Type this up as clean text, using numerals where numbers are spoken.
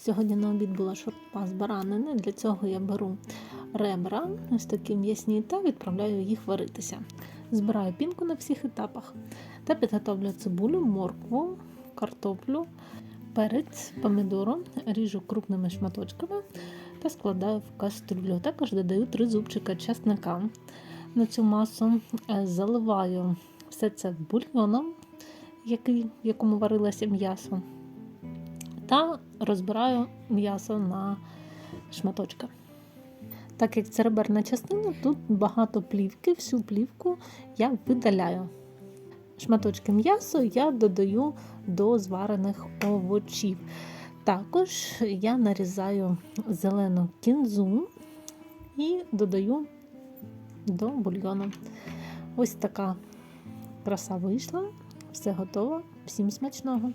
Сьогодні на обід була шурпа з баранини. Для цього я беру ребра, ось такі м'ясні, та відправляю їх варитися. Збираю пінку на всіх етапах та підготовлю цибулю, моркву, картоплю, перець, помідору, ріжу крупними шматочками та складаю в кастрюлю. Також додаю 3 зубчика чесника на цю масу, заливаю все це бульйоном, в якому варилося м'ясо, та розбираю м'ясо на шматочки. Так як це реберна частина, тут багато плівки, всю плівку я видаляю. Шматочки м'яса я додаю до зварених овочів. Також я нарізаю зелену кінзу і додаю до бульйону. Ось така краса вийшла, все готово, всім смачного!